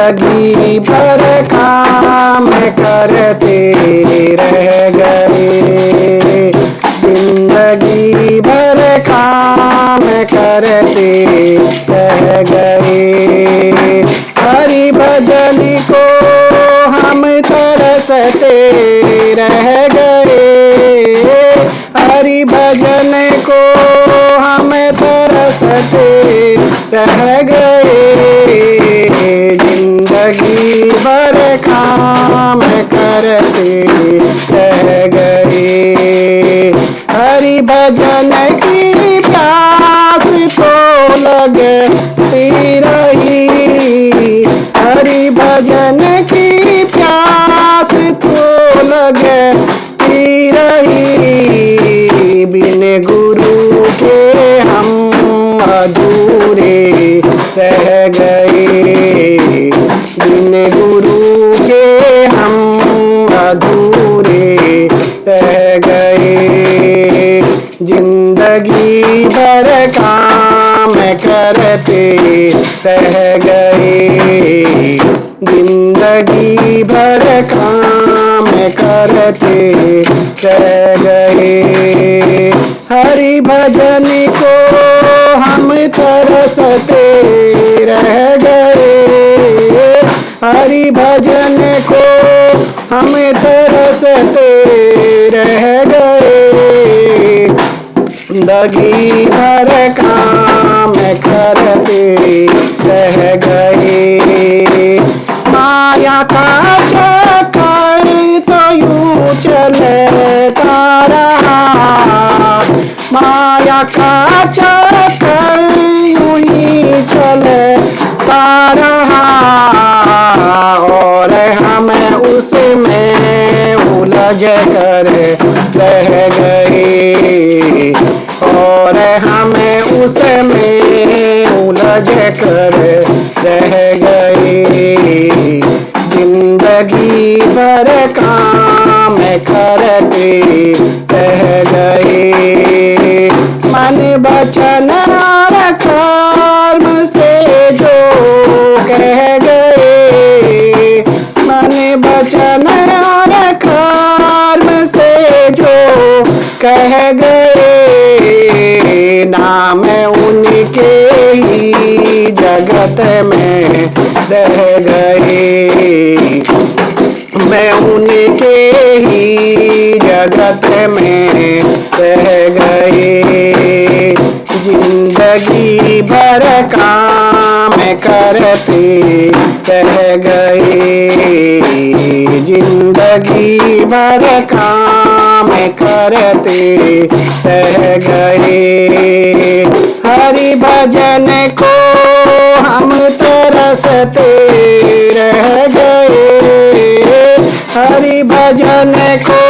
जिंदगी भर काम करते रह गए, जिंदगी भर काम करते रह गए। हरि भजन को हम तरसते रह गए, हरि भजन को हम तरसते रह गए। जिंदगी भर काम करते रह गए। हरि भजन की प्यास तो लगती रही, हरि भजन की प्यास तो लगती रही। बिन गुरु के हम अधूरे रह गए, बिन गुरु के हम अधूरे रह गए। जिंदगी भर काम करते रह गए, जिंदगी भर काम करते रह गए। हरि भजन को हम तरसते रह गए, हरि भजन को हम तरसते रह गए। जिंदगी भर काम करते रह गए। माया का चक्कर तो यूं चलता रहा, माया का चक्कर यूं ही चलता रहा। और हम उसमें उलझ कर रह गए, और हमें उसमें उलझ कर रह गए। जिंदगी भर काम करते रह गए। मन वचन और कर्म से जो कह गए, मन वचन और कर्म से जो कह गए। नाम उनके ही जगत में रह गए, मैं उनके ही जगत में रह गए। जिंदगी भर काम करते रह गए, जिंदगी भर काम करते रह गए। हरि भजन को हम तरसते रह गए, हरि भजन को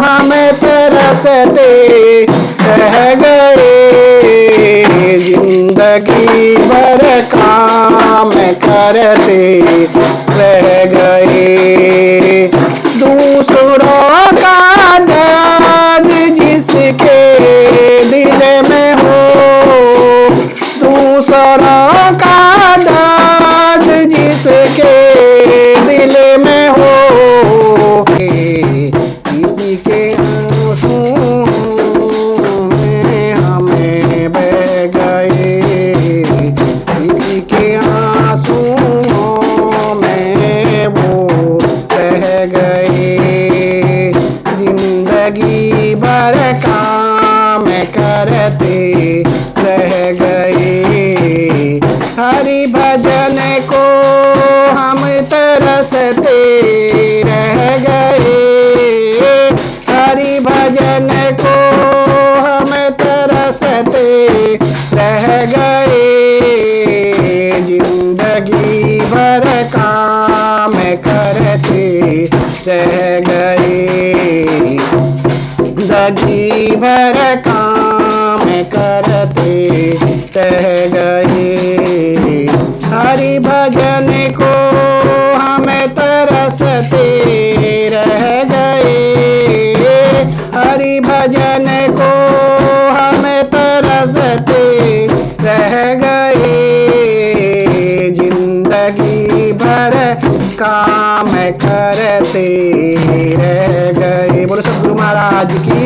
हम तरसते रह गए। जिंदगी भर काम करते रह गए। दूसरों का दर्द जिसके दिल में हो, दूसरों का दर्द जिसके दिल में हो, किसी के आंसू में हमें बह गए, किसी के आंसू में वो बह गए। जिंदगी भर काम करते रह गए। हरि भजन को हम तरसते रह गए, हरि भजन को हम तरसते रह गए। जिंदगी भर काम करते रह गए, जिंदगी भर काम करते रह गए। हरि भजन को हम तरसते रह गए, हरि भजन को हम तरसते रह गए। जिंदगी भर काम करते रह गए। बोलो सतगुरु महाराज की